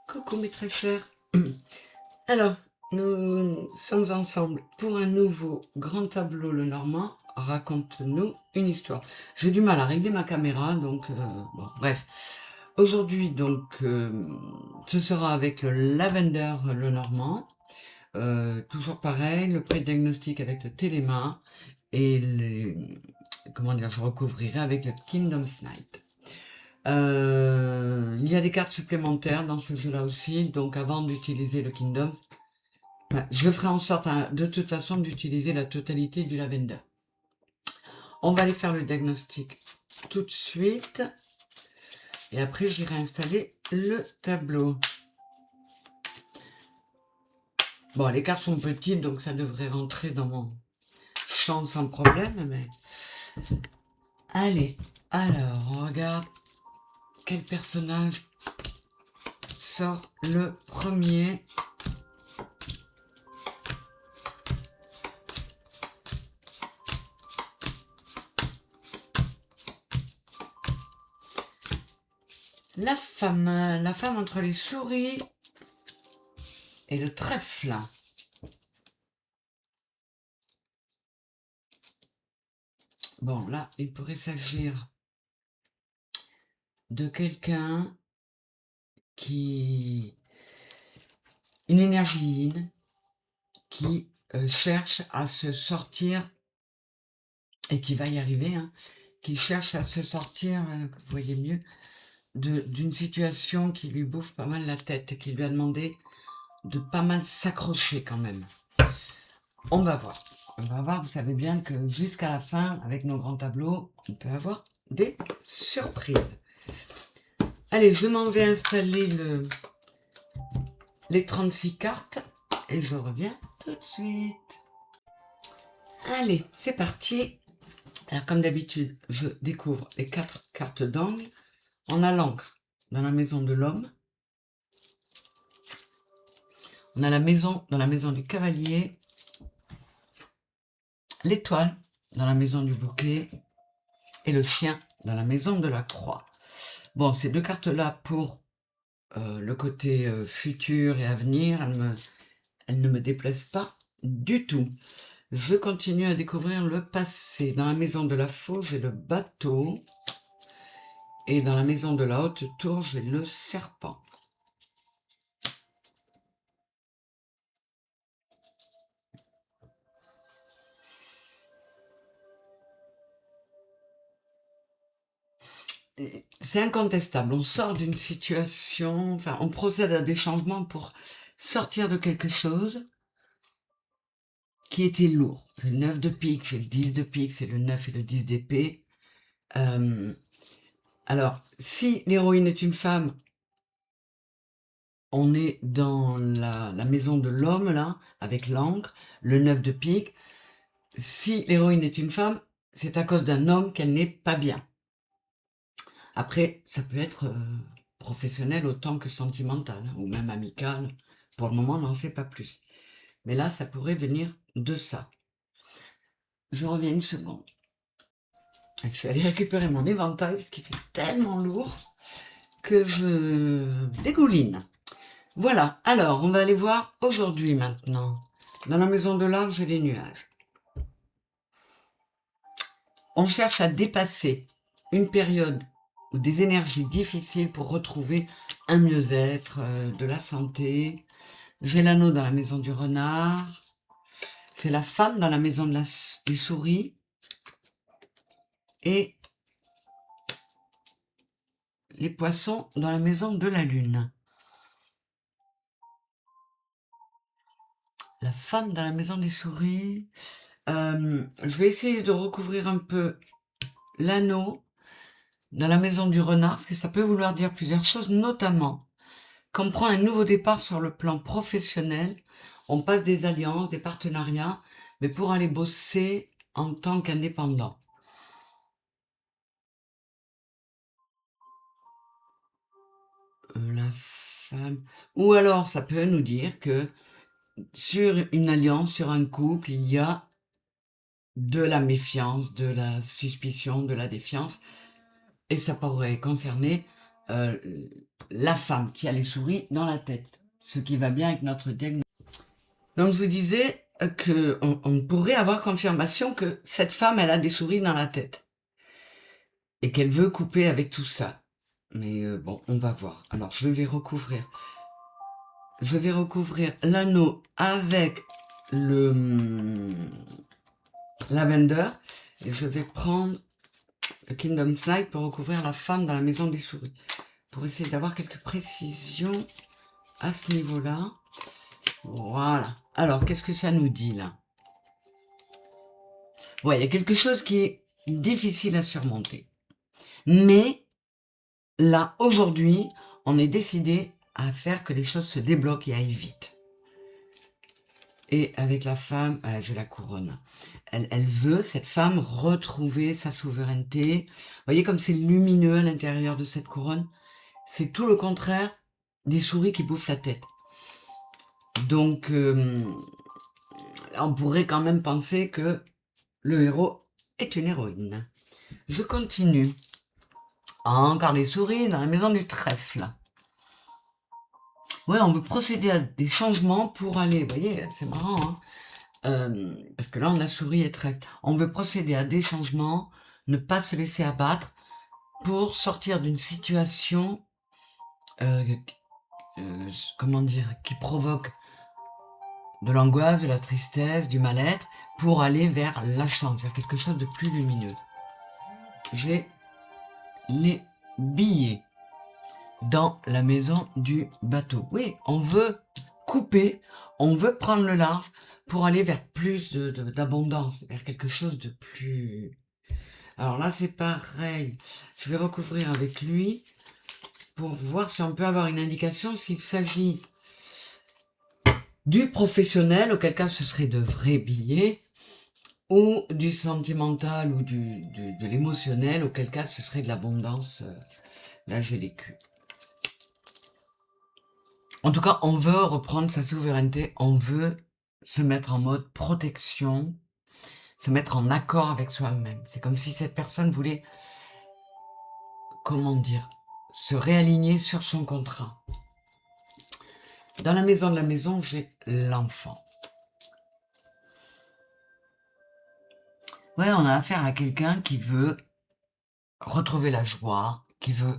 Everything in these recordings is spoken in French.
Coucou mes très chers. Alors, nous sommes ensemble pour un nouveau grand tableau Le Normand. Raconte-nous une histoire. J'ai du mal à régler ma caméra, donc bon, bref. Aujourd'hui, donc, ce sera avec le Lavender Le Normand. Toujours pareil, le pré-diagnostic avec le Téléma et comment dire, je recouvrirai avec le Kingdom's Night. Il y a des cartes supplémentaires dans ce jeu-là aussi, donc avant d'utiliser le Kingdoms, je ferai en sorte de toute façon d'utiliser la totalité du Lavender. On va aller faire le diagnostic tout de suite, et après j'irai installer le tableau. Bon, les cartes sont petites, donc ça devrait rentrer dans mon champ sans problème, mais... Allez, alors, on regarde quel personnage sort le premier. La femme entre les souris et le trèfle. Bon, là, il pourrait s'agir de quelqu'un qui... Une énergie yin qui cherche à se sortir, et qui va y arriver, hein, qui cherche à se sortir, vous voyez mieux, d'une situation qui lui bouffe pas mal la tête, et qui lui a demandé de pas mal s'accrocher quand même. On va voir. On va voir, vous savez bien que jusqu'à la fin, avec nos grands tableaux, on peut avoir des surprises. Allez, je m'en vais installer les 36 cartes et je reviens tout de suite. Allez, c'est parti. Alors, comme d'habitude, je découvre les 4 cartes d'angle. On a l'encre dans la maison de l'homme. On a la maison dans la maison du cavalier. L'étoile dans la maison du bouquet. Et le chien dans la maison de la croix. Bon, ces deux cartes-là pour le côté futur et avenir, elles ne me déplaisent pas du tout. Je continue à découvrir le passé. Dans la maison de la faux, j'ai le bateau. Et dans la maison de la haute tour, j'ai le serpent. C'est incontestable. On sort d'une situation, enfin, on procède à des changements pour sortir de quelque chose qui était lourd. C'est le 9 de pique, c'est le 10 de pique, c'est le 9 et le 10 d'épée. Alors, si l'héroïne est une femme, on est dans la maison de l'homme, là, avec l'encre, le 9 de pique. Si l'héroïne est une femme, c'est à cause d'un homme qu'elle n'est pas bien. Après, ça peut être professionnel autant que sentimental, hein, ou même amical. Pour le moment, on n'en sait pas plus. Mais là, ça pourrait venir de ça. Je reviens une seconde. Je suis allée récupérer mon éventail, parce qu'il fait tellement lourd que je dégouline. Voilà, alors, on va aller voir aujourd'hui maintenant. Dans la maison de l'arbre, j'ai les nuages. On cherche à dépasser une période ou des énergies difficiles pour retrouver un mieux-être, de la santé. J'ai l'anneau dans la maison du renard. J'ai la femme dans la maison des souris. Et les poissons dans la maison de la lune. La femme dans la maison des souris. Je vais essayer de recouvrir un peu l'anneau dans la maison du renard, parce que ça peut vouloir dire plusieurs choses, notamment qu'on prend un nouveau départ sur le plan professionnel, on passe des alliances, des partenariats, mais pour aller bosser en tant qu'indépendant. La femme... Ou alors, ça peut nous dire que sur une alliance, sur un couple, il y a de la méfiance, de la suspicion, de la défiance, et ça pourrait concerner euh, la femme qui a les souris dans la tête, ce qui va bien avec notre diagnostic. Donc je vous disais que on pourrait avoir confirmation que cette femme, elle a des souris dans la tête et qu'elle veut couper avec tout ça. Mais bon, on va voir. Alors je vais recouvrir l'anneau avec le lavender et je vais prendre le Kingdom Snake pour recouvrir la femme dans la maison des souris, pour essayer d'avoir quelques précisions à ce niveau-là. Voilà. Alors, qu'est-ce que ça nous dit, là? Ouais, il y a quelque chose qui est difficile à surmonter. Mais, là, aujourd'hui, on est décidé à faire que les choses se débloquent et aillent vite. Et avec la femme, je la couronne. Elle veut, cette femme, retrouver sa souveraineté. Vous voyez comme c'est lumineux à l'intérieur de cette couronne? C'est tout le contraire des souris qui bouffent la tête. Donc, on pourrait quand même penser que le héros est une héroïne. Je continue. Encore des souris dans la maison du trèfle. Ouais, on veut procéder à des changements pour aller, vous voyez, c'est marrant, hein, parce que là, on a souris et trèfle. On veut procéder à des changements, ne pas se laisser abattre, pour sortir d'une situation, comment dire, qui provoque de l'angoisse, de la tristesse, du mal-être, pour aller vers la chance, vers quelque chose de plus lumineux. J'ai les billets dans la maison du bateau. Oui, on veut couper, on veut prendre le large pour aller vers plus d'abondance, vers quelque chose de plus... Alors là, c'est pareil. Je vais recouvrir avec lui pour voir si on peut avoir une indication s'il s'agit du professionnel, auquel cas ce serait de vrais billets, ou du sentimental ou de l'émotionnel, auquel cas ce serait de l'abondance. Là, j'ai les culs. En tout cas, on veut reprendre sa souveraineté, on veut se mettre en mode protection, se mettre en accord avec soi-même. C'est comme si cette personne voulait, comment dire, se réaligner sur son contrat. Dans la maison de la maison, j'ai l'enfant. Ouais, on a affaire à quelqu'un qui veut retrouver la joie, qui veut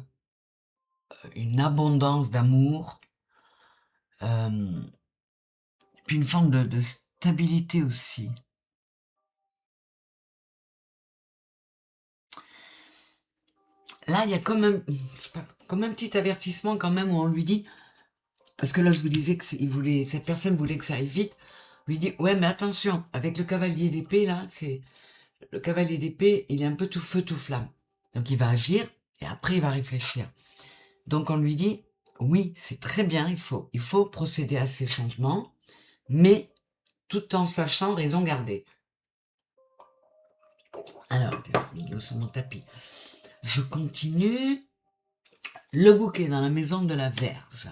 une abondance d'amour, puis une forme de stabilité aussi. Là, il y a comme un, je sais pas, comme un petit avertissement quand même où on lui dit, parce que là je vous disais que cette personne voulait que ça aille vite, on lui dit ouais mais attention, avec le cavalier d'épée là, c'est le cavalier d'épée, il est un peu tout feu tout flamme, donc il va agir et après il va réfléchir. Donc on lui dit oui c'est très bien, il faut procéder à ces changements, mais tout en sachant raison garder. Alors, je mets l'eau sur mon tapis. Je continue. Le bouquet dans la maison de la Vierge.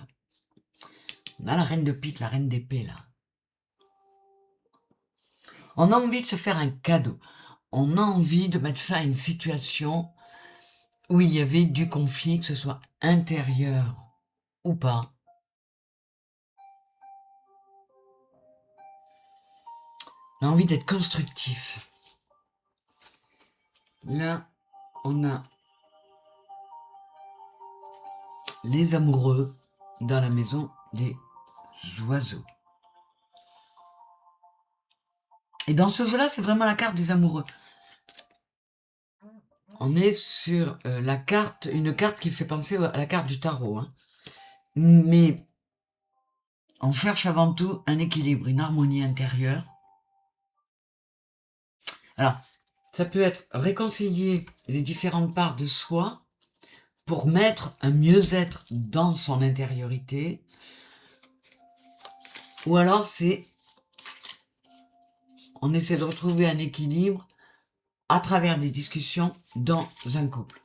On a la reine de pique, la reine d'épée, là. On a envie de se faire un cadeau. On a envie de mettre fin à une situation où il y avait du conflit, que ce soit intérieur ou pas. On a envie d'être constructif. Là, on a les amoureux dans la maison des oiseaux. Et dans ce jeu-là, c'est vraiment la carte des amoureux. On est sur la carte, une carte qui fait penser à la carte du tarot. Hein. Mais on cherche avant tout un équilibre, une harmonie intérieure. Alors, ça peut être réconcilier les différentes parts de soi pour mettre un mieux-être dans son intériorité. Ou alors on essaie de retrouver un équilibre à travers des discussions dans un couple.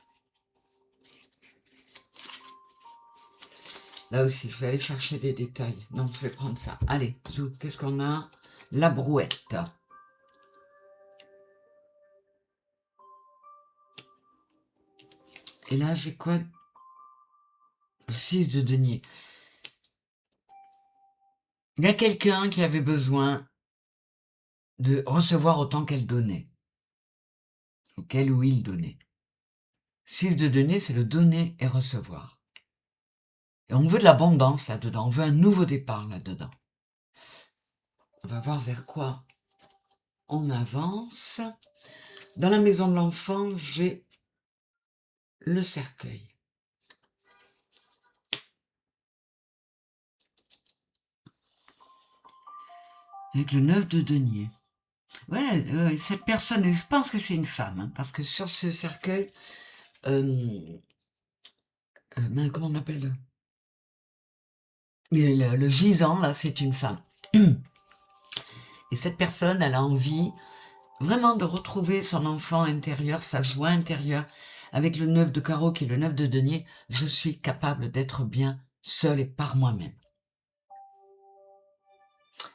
Là aussi, je vais aller chercher des détails. Donc, je vais prendre ça. Allez, zou, qu'est-ce qu'on a? La brouette. Et là, j'ai quoi? Le 6 de denier. Il y a quelqu'un qui avait besoin de recevoir autant qu'elle donnait. Ou qu'elle ou il donnait. 6 de denier, c'est le donner et recevoir. Et on veut de l'abondance là-dedans. On veut un nouveau départ là-dedans. On va voir vers quoi on avance. Dans la maison de l'enfant, j'ai le cercueil. Avec le 9 de denier. Ouais, cette personne, je pense que c'est une femme, hein, parce que sur ce cercueil, comment on appelle le gisant, là, c'est une femme. Et cette personne, elle a envie vraiment de retrouver son enfant intérieur, sa joie intérieure. Avec le 9 de carreau qui est le 9 de denier, je suis capable d'être bien seul et par moi-même.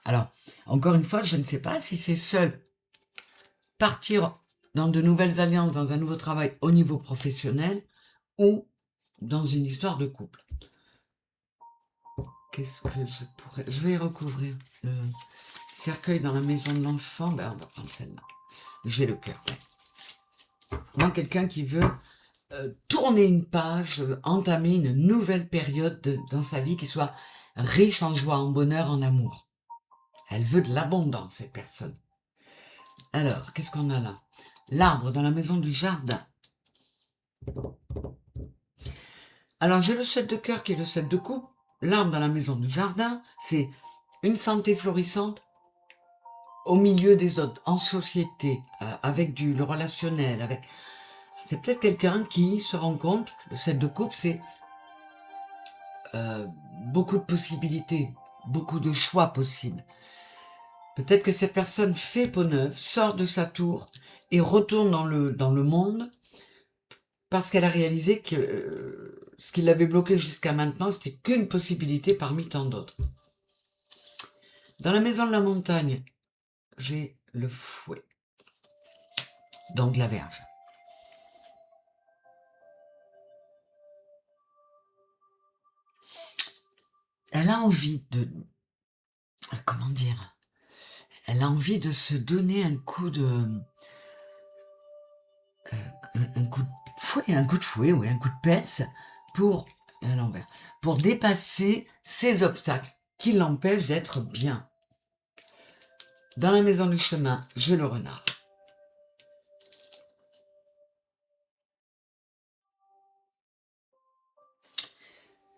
Alors, encore une fois, je ne sais pas si c'est seul partir dans de nouvelles alliances, dans un nouveau travail au niveau professionnel ou dans une histoire de couple. Qu'est-ce que je pourrais... Je vais recouvrir le cercueil dans la maison de l'enfant. Ben, on va prendre celle-là. J'ai le cœur, ouais. Moi, quelqu'un qui veut tourner une page, entamer une nouvelle période dans sa vie qui soit riche en joie, en bonheur, en amour. Elle veut de l'abondance, cette personne. Alors, qu'est-ce qu'on a là? L'arbre dans la maison du jardin. Alors, j'ai le 7 de cœur qui est le 7 de coupe. L'arbre dans la maison du jardin, c'est une santé florissante au milieu des autres, en société, avec le relationnel, avec... C'est peut-être quelqu'un qui se rend compte, le 7 de coupe, c'est beaucoup de possibilités, beaucoup de choix possibles. Peut-être que cette personne fait peau neuve, sort de sa tour et retourne dans le monde parce qu'elle a réalisé que ce qui l'avait bloqué jusqu'à maintenant, c'était qu'une possibilité parmi tant d'autres. Dans la maison de la montagne, j'ai le fouet, donc la Vierge. Elle a envie de... Comment dire? Elle a envie de se donner un coup de... un coup de fouet, oui, un coup de peps pour... à l'envers. Pour dépasser ces obstacles qui l'empêchent d'être bien. Dans la maison du chemin, j'ai le renard.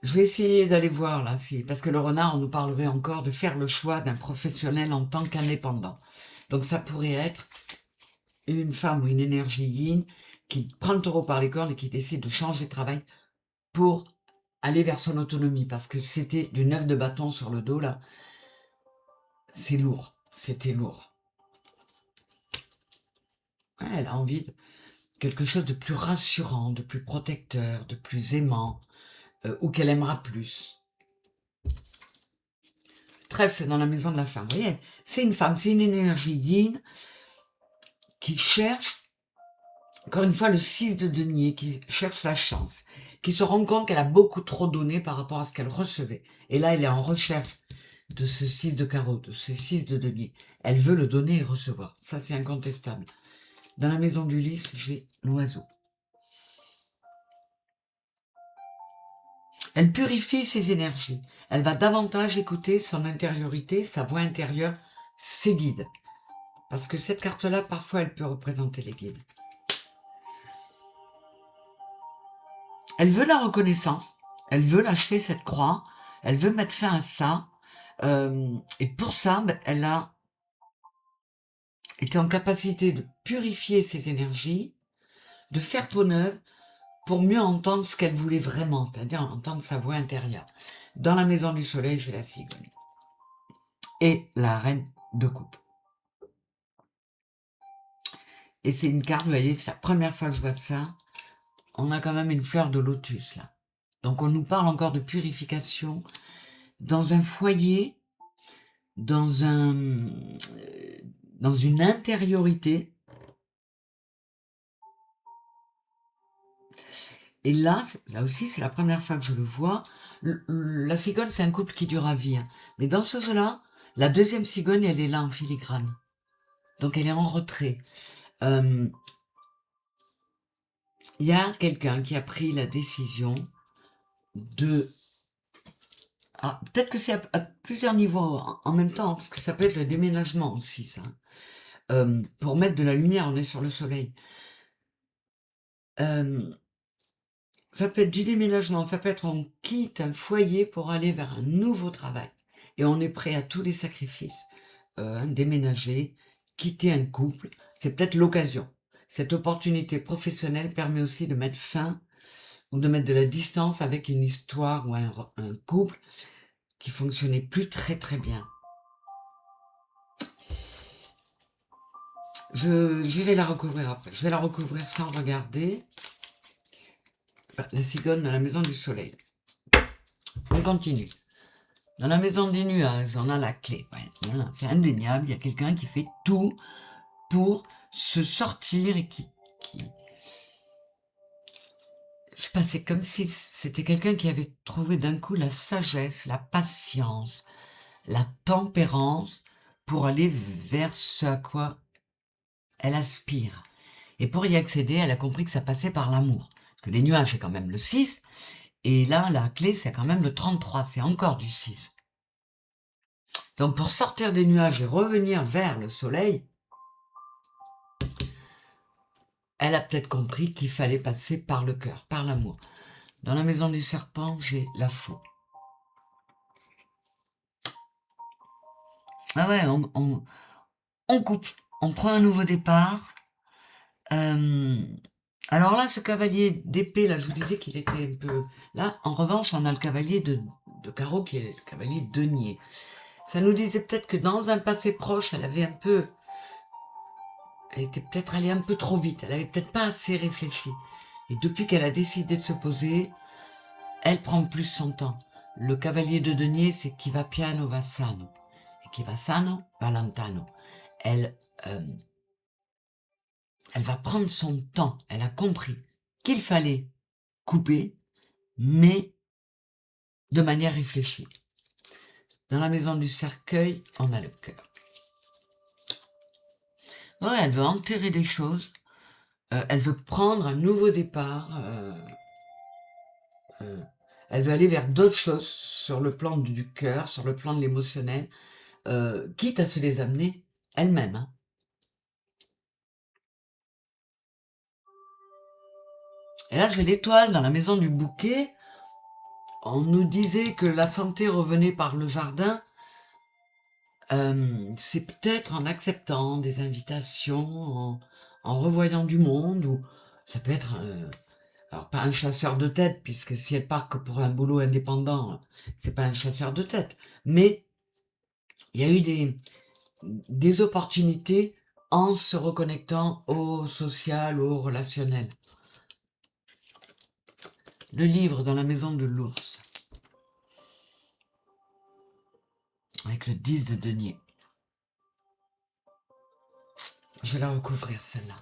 Je vais essayer d'aller voir là, parce que le renard, on nous parlerait encore de faire le choix d'un professionnel en tant qu'indépendant. Donc ça pourrait être une femme ou une énergie yin qui prend le taureau par les cornes et qui décide de changer de travail pour aller vers son autonomie. Parce que c'était du 9 de bâton sur le dos là. C'est lourd, c'était lourd. Ouais, elle a envie de quelque chose de plus rassurant, de plus protecteur, de plus aimant, ou qu'elle aimera plus. Trèfle dans la maison de la femme. Vous voyez, c'est une femme, c'est une énergie yin qui cherche, encore une fois, le 6 de denier, qui cherche la chance, qui se rend compte qu'elle a beaucoup trop donné par rapport à ce qu'elle recevait. Et là, elle est en recherche de ce 6 de carreau, de ce 6 de denier. Elle veut le donner et recevoir. Ça, c'est incontestable. Dans la maison du lys, j'ai l'oiseau. Elle purifie ses énergies. Elle va davantage écouter son intériorité, sa voix intérieure, ses guides. Parce que cette carte-là, parfois, elle peut représenter les guides. Elle veut la reconnaissance. Elle veut lâcher cette croix. Elle veut mettre fin à ça. Et pour ça, elle a été en capacité de purifier ses énergies, de faire peau neuve, pour mieux entendre ce qu'elle voulait vraiment, c'est-à-dire entendre sa voix intérieure. Dans la maison du soleil, j'ai la cigogne. Et la reine de coupe. Et c'est une carte, vous voyez, c'est la première fois que je vois ça. On a quand même une fleur de lotus, là. Donc on nous parle encore de purification dans un foyer, dans une intériorité. Et là, là aussi, c'est la première fois que je le vois. La cigogne, c'est un couple qui dure à vie, hein. Mais dans ce jeu-là, la deuxième cigogne, elle est là en filigrane. Donc elle est en retrait. Il y a quelqu'un qui a pris la décision de... Ah, peut-être que c'est à plusieurs niveaux en même temps, parce que ça peut être le déménagement aussi, ça. Pour mettre de la lumière, on est sur le soleil. Ça peut être du déménagement, ça peut être on quitte un foyer pour aller vers un nouveau travail. Et on est prêt à tous les sacrifices. Déménager, quitter un couple, c'est peut-être l'occasion. Cette opportunité professionnelle permet aussi de mettre fin ou de mettre de la distance avec une histoire ou un couple qui fonctionnait plus très très bien. J'irai la recouvrir après. Je vais la recouvrir sans regarder. La cigogne dans la maison du soleil. On continue. Dans la maison des nuages, on a la clé. Ouais, c'est indéniable, il y a quelqu'un qui fait tout pour se sortir et qui... Je sais pas, c'est comme si c'était quelqu'un qui avait trouvé d'un coup la sagesse, la patience, la tempérance pour aller vers ce à quoi elle aspire. Et pour y accéder, elle a compris que ça passait par l'amour. Parce que les nuages, c'est quand même le 6. Et là, la clé, c'est quand même le 33. C'est encore du 6. Donc, pour sortir des nuages et revenir vers le soleil, elle a peut-être compris qu'il fallait passer par le cœur, par l'amour. Dans la maison du serpent, j'ai la faux. Ah ouais, on coupe. On prend un nouveau départ. Alors là, ce cavalier d'épée, là, je vous disais qu'il était un peu... Là, en revanche, on a le cavalier de carreau qui est le cavalier de denier. Ça nous disait peut-être que dans un passé proche, elle avait un peu... Elle était peut-être allée un peu trop vite. Elle avait peut-être pas assez réfléchi. Et depuis qu'elle a décidé de se poser, elle prend plus son temps. Le cavalier de denier, c'est chi va piano va sano. Et chi va sano va lontano. Elle va prendre son temps. Elle a compris qu'il fallait couper, mais de manière réfléchie. Dans la maison du cercueil, on a le cœur. Ouais, elle veut enterrer des choses. Elle veut prendre un nouveau départ. Elle veut aller vers d'autres choses sur le plan du cœur, sur le plan de l'émotionnel, quitte à se les amener elle-même. Hein. Et là, j'ai l'étoile dans la maison du bouquet. On nous disait que la santé revenait par le jardin. C'est peut-être en acceptant des invitations, en revoyant du monde, ou ça peut être, alors pas un chasseur de tête, puisque si elle part que pour un boulot indépendant, c'est pas un chasseur de tête, mais il y a eu des opportunités en se reconnectant au social, au relationnel. Le livre dans la maison de l'ours, avec le 10 de denier. Je vais la recouvrir, celle-là.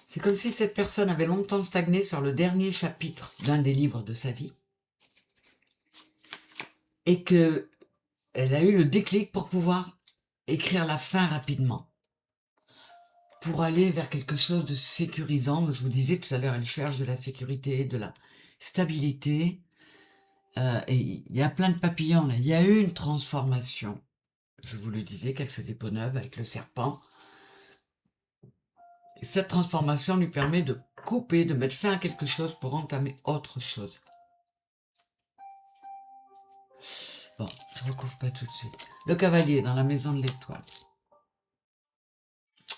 C'est comme si cette personne avait longtemps stagné sur le dernier chapitre d'un des livres de sa vie et que elle a eu le déclic pour pouvoir écrire la fin rapidement, pour aller vers quelque chose de sécurisant. Je vous disais tout à l'heure, elle cherche de la sécurité, de la stabilité, et il y a plein de papillons là. Il y a eu une transformation. Je vous le disais qu'elle faisait peau neuve avec le serpent. Et cette transformation lui permet de couper, de mettre fin à quelque chose pour entamer autre chose. Bon, je ne recouvre pas tout de suite. Le cavalier dans la maison de l'étoile.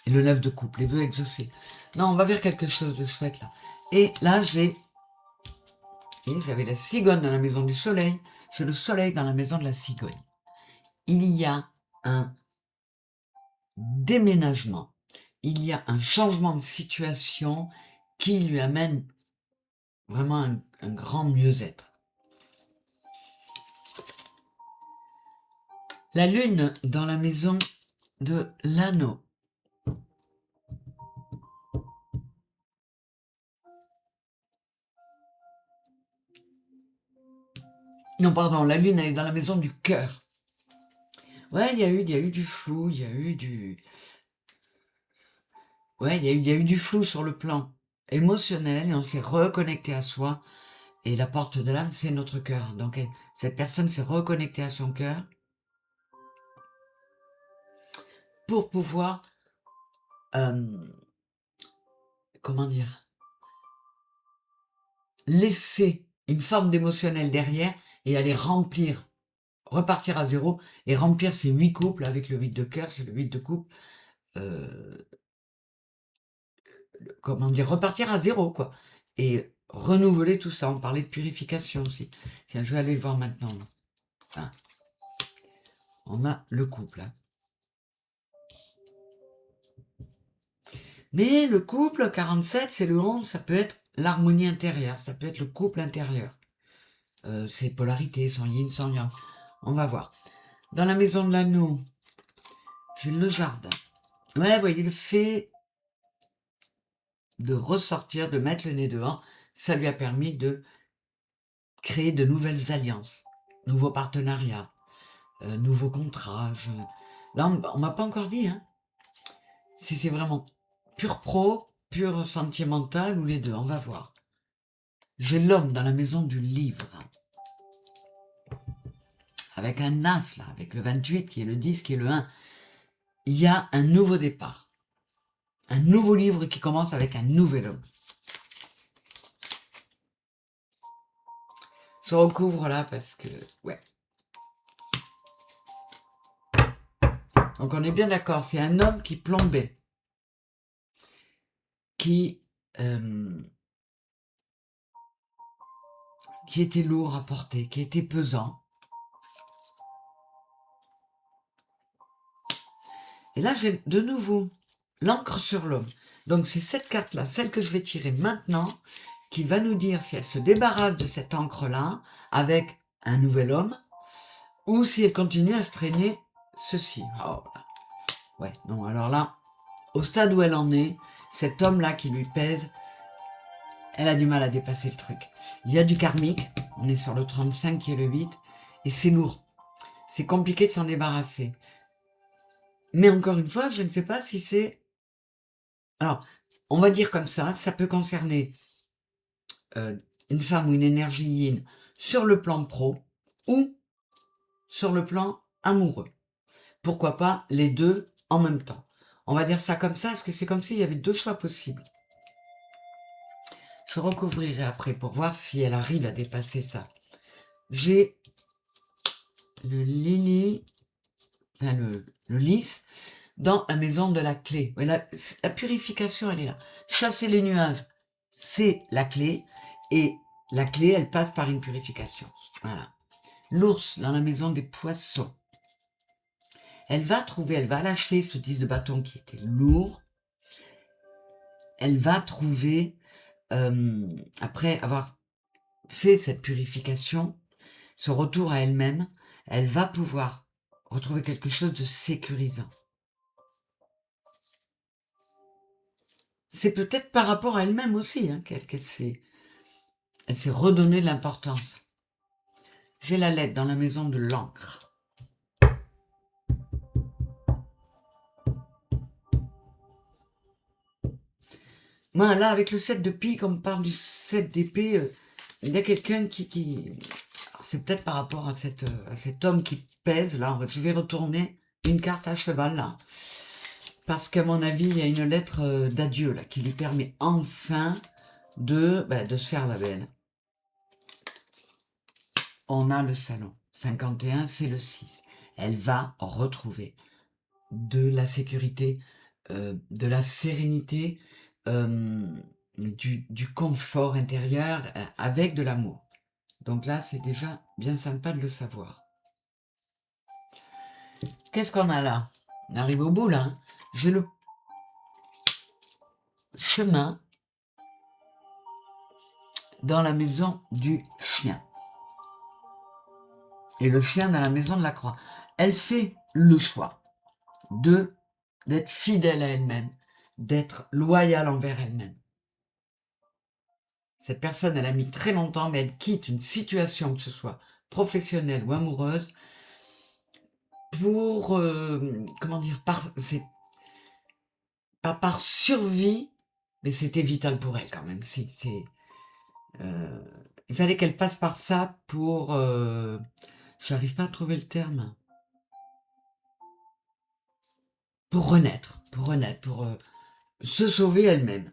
Et le 9 de couple, les vœux exaucés. Non, on va vers quelque chose de chouette là. Et là, j'avais la cigogne dans la maison du soleil. J'ai le soleil dans la maison de la cigogne. Il y a un déménagement. Il y a un changement de situation qui lui amène vraiment un grand mieux-être. La lune dans la maison de l'anneau. Non, pardon, la lune, elle est dans la maison du cœur. Ouais, il y a eu du flou, il y a eu du... Ouais, il y a eu du flou sur le plan émotionnel et on s'est reconnecté à soi. Et la porte de l'âme, c'est notre cœur. Donc, cette personne s'est reconnectée à son cœur pour pouvoir, comment dire, laisser une forme d'émotionnel derrière et aller remplir, repartir à zéro et remplir ces 8 couples avec le 8 de cœur, c'est le 8 de couple, comment dire, repartir à zéro, quoi. Et renouveler tout ça. On parlait de purification aussi. Tiens, je vais aller le voir maintenant. Hein. On a le couple. Hein. Mais le couple, 47, c'est le 11, ça peut être l'harmonie intérieure, ça peut être le couple intérieur. Ces polarités, sans yin, sans yang. On va voir. Dans la maison de l'anneau, j'ai le jardin. Ouais, vous voyez, le fait de ressortir, de mettre le nez dehors, ça lui a permis de créer de nouvelles alliances, nouveaux partenariats, nouveaux contrats. Là, on m'a pas encore dit, hein, si c'est vraiment pur pro, pur sentimental ou les deux, on va voir. J'ai l'homme dans la maison du livre. Avec un as, là, avec le 28, qui est le 10, qui est le 1. Il y a un nouveau départ. Un nouveau livre qui commence avec un nouvel homme. Je recouvre là parce que, ouais. Donc on est bien d'accord, c'est un homme qui plombait. Qui était lourd à porter, qui était pesant. Et là, j'ai de nouveau l'encre sur l'homme. Donc c'est cette carte-là, celle que je vais tirer maintenant, qui va nous dire si elle se débarrasse de cette encre-là avec un nouvel homme, ou si elle continue à se traîner ceci. Oh, ouais, non, alors là, au stade où elle en est, cet homme-là qui lui pèse, elle a du mal à dépasser le truc. Il y a du karmique, on est sur le 35 qui est le 8, et c'est lourd. C'est compliqué de s'en débarrasser. Mais encore une fois, je ne sais pas si c'est... Alors, on va dire comme ça peut concerner une femme ou une énergie yin sur le plan pro ou sur le plan amoureux. Pourquoi pas les deux en même temps. On va dire ça comme ça, parce que c'est comme s'il y avait deux choix possibles. Je recouvrirai après pour voir si elle arrive à dépasser ça. J'ai le lily, enfin le lys, dans la maison de la clé. La purification, elle est là. Chasser les nuages, c'est la clé. Et la clé, elle passe par une purification. Voilà. L'ours, dans la maison des poissons. Elle va lâcher ce 10 de bâton qui était lourd. Elle va trouver, après avoir fait cette purification, ce retour à elle-même, elle va pouvoir retrouver quelque chose de sécurisant. C'est peut-être par rapport à elle-même aussi hein, qu'elle s'est redonné de l'importance. J'ai la lettre dans la maison de l'encre. Moi, là, avec le 7 de pique, on me parle du 7 d'épée. Il y a quelqu'un qui... C'est peut-être par rapport à cet homme qui pèse, là. Je vais retourner une carte à cheval, là. Parce qu'à mon avis, il y a une lettre d'adieu, là, qui lui permet enfin de se faire la belle. On a le salon. 51, c'est le 6. Elle va retrouver de la sécurité, de la sérénité, du confort intérieur avec de l'amour. Donc là, c'est déjà bien sympa de le savoir. Qu'est-ce qu'on a là? On arrive au bout là. Hein. J'ai le chemin dans la maison du chien. Et le chien dans la maison de la croix. Elle fait le choix d'être fidèle à elle-même, d'être loyale envers elle-même. Cette personne, elle a mis très longtemps, mais elle quitte une situation, que ce soit professionnelle ou amoureuse, pour, comment dire, c'est pas par survie, mais c'était vital pour elle quand même, si, il fallait qu'elle passe par ça pour, j'arrive pas à trouver le terme, pour renaître, pour se sauver elle-même.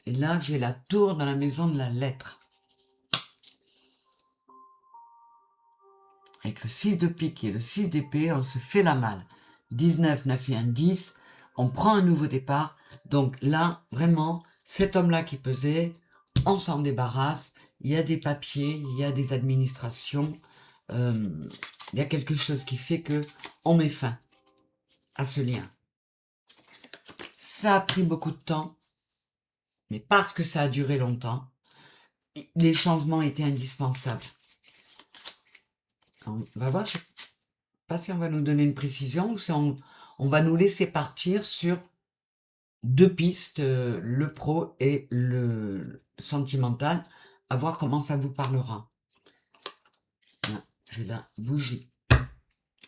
Et là, j'ai la tour dans la maison de la lettre. Avec le 6 de pique et le 6 d'épée, on se fait la malle. 19, 9 et 1, 10. On prend un nouveau départ. Donc là, vraiment, cet homme-là qui pesait, on s'en débarrasse. Il y a des papiers, il y a des administrations. Il y a quelque chose qui fait que on met fin à ce lien. Ça a pris beaucoup de temps, mais parce que ça a duré longtemps, les changements étaient indispensables. On va voir, je sais pas si on va nous donner une précision ou si on va nous laisser partir sur deux pistes, le pro et le sentimental, à voir comment ça vous parlera. Là, j'ai la bougie.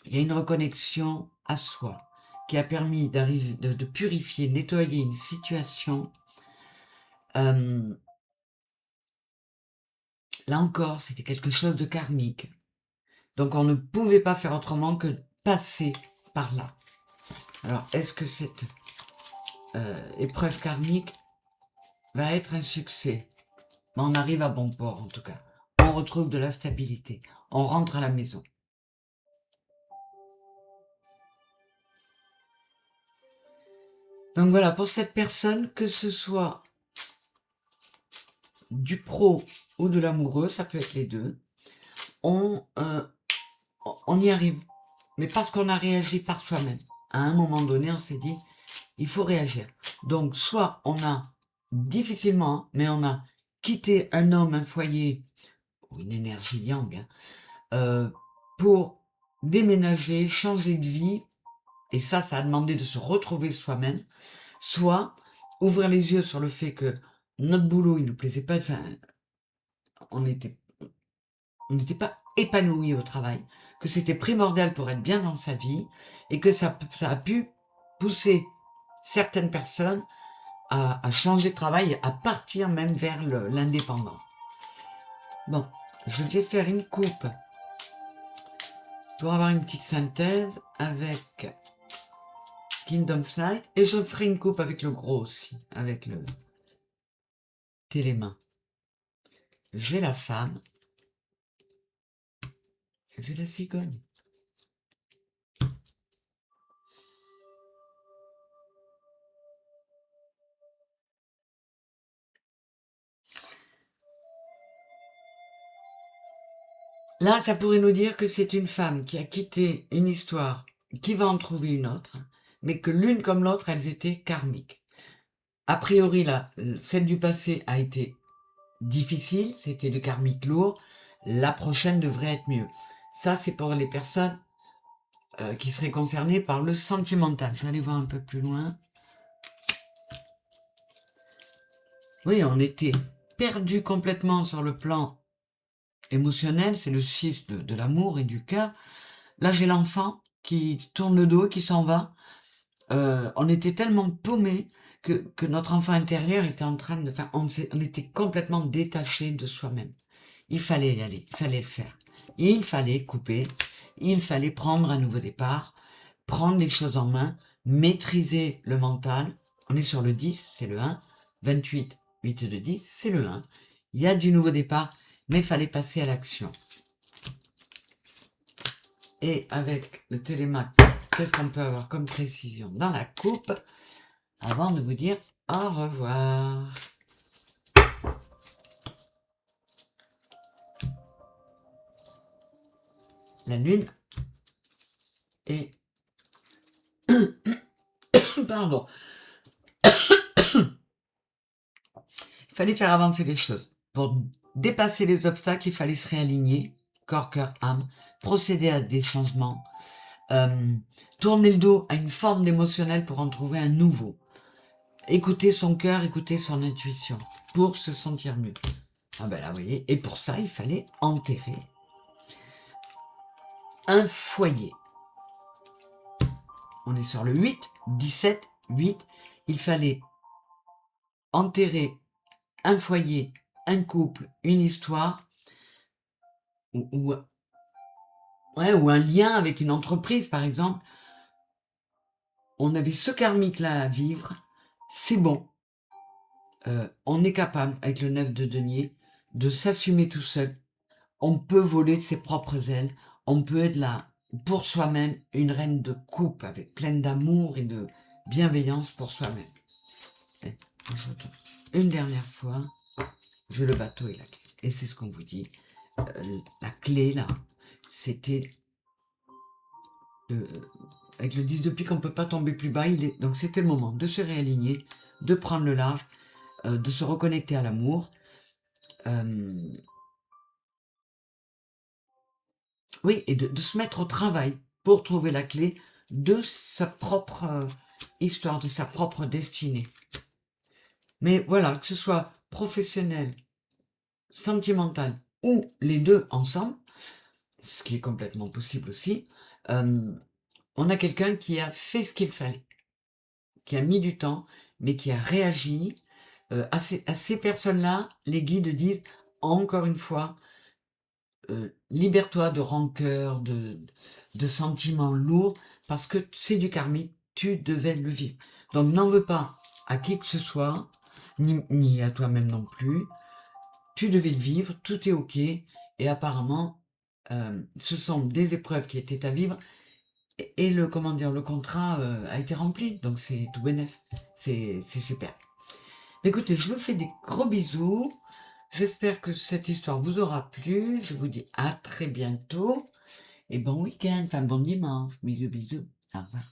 Il y a une reconnexion à soi qui a permis d'arriver, de purifier, nettoyer une situation. Là encore, c'était quelque chose de karmique. Donc on ne pouvait pas faire autrement que passer par là. Alors, est-ce que cette épreuve karmique va être un succès? Mais on arrive à bon port en tout cas. On retrouve de la stabilité. On rentre à la maison. Donc voilà, pour cette personne, que ce soit du pro ou de l'amoureux, ça peut être les deux, on y arrive. Mais parce qu'on a réagi par soi-même. À un moment donné, on s'est dit, il faut réagir. Donc, soit on a, difficilement, mais on a quitté un homme, un foyer, ou une énergie yang, pour déménager, changer de vie, et ça a demandé de se retrouver soi-même, soit ouvrir les yeux sur le fait que notre boulot, il nous plaisait pas, enfin, on n'était pas épanoui au travail, que c'était primordial pour être bien dans sa vie, et que ça a pu pousser certaines personnes à changer de travail, à partir même vers l'indépendant. Bon, je vais faire une coupe pour avoir une petite synthèse avec Kingdom Slide, et je ferai une coupe avec le gros aussi, avec le télémain. J'ai la femme, et j'ai la cigogne. Là, ça pourrait nous dire que c'est une femme qui a quitté une histoire, qui va en trouver une autre, mais que l'une comme l'autre, elles étaient karmiques. A priori, là, celle du passé a été difficile, c'était de karmique lourd, la prochaine devrait être mieux. Ça, c'est pour les personnes qui seraient concernées par le sentimental. Je vais aller voir un peu plus loin. Oui, on était perdu complètement sur le plan émotionnel, c'est le 6 de l'amour et du cœur. Là, j'ai l'enfant qui tourne le dos, qui s'en va. On était tellement paumés que notre enfant intérieur était en train de... Enfin, on était complètement détaché de soi-même. Il fallait y aller, il fallait le faire. Il fallait couper, il fallait prendre un nouveau départ, prendre les choses en main, maîtriser le mental. On est sur le 10, c'est le 1. 28, 8 de 10, c'est le 1. Il y a du nouveau départ, mais il fallait passer à l'action. Et avec le télémac, qu'est-ce qu'on peut avoir comme précision dans la coupe avant de vous dire au revoir. La lune et... Pardon. Il fallait faire avancer les choses. Pour dépasser les obstacles, il fallait se réaligner, corps, cœur, âme, procéder à des changements, tourner le dos à une forme d'émotionnel pour en trouver un nouveau. Écouter son cœur, écouter son intuition, pour se sentir mieux. Ah ben là, vous voyez, et pour ça, il fallait enterrer. un foyer. On est sur le 8, 17, 8. Il fallait enterrer un foyer, un couple, une histoire, ou un lien avec une entreprise, par exemple. On avait ce karmique-là à vivre. C'est bon. On est capable, avec le 9 de denier, de s'assumer tout seul. On peut voler de ses propres ailes. On peut être là, pour soi-même, une reine de coupe, avec pleine d'amour et de bienveillance pour soi-même. Je retourne une dernière fois. J'ai le bateau et la clé. Et c'est ce qu'on vous dit. La clé, là, c'était... avec le 10 de pique, on ne peut pas tomber plus bas. Donc c'était le moment de se réaligner, de prendre le large, de se reconnecter à l'amour. Oui, et de se mettre au travail pour trouver la clé de sa propre histoire, de sa propre destinée. Mais voilà, que ce soit professionnel, sentimental ou les deux ensemble, ce qui est complètement possible aussi, on a quelqu'un qui a fait ce qu'il fallait, qui a mis du temps, mais qui a réagi. À ces personnes-là, les guides disent, encore une fois, libère-toi de rancœur, de sentiments lourds, parce que c'est du karmique, tu devais le vivre. Donc n'en veux pas à qui que ce soit, ni à toi-même non plus. Tu devais le vivre, tout est ok, et apparemment, ce sont des épreuves qui étaient à vivre, et le contrat a été rempli, donc c'est tout bénef, c'est super. Écoutez, je vous fais des gros bisous. J'espère que cette histoire vous aura plu. Je vous dis à très bientôt. Et bon week-end, enfin bon dimanche. Bisous, bisous. Au revoir.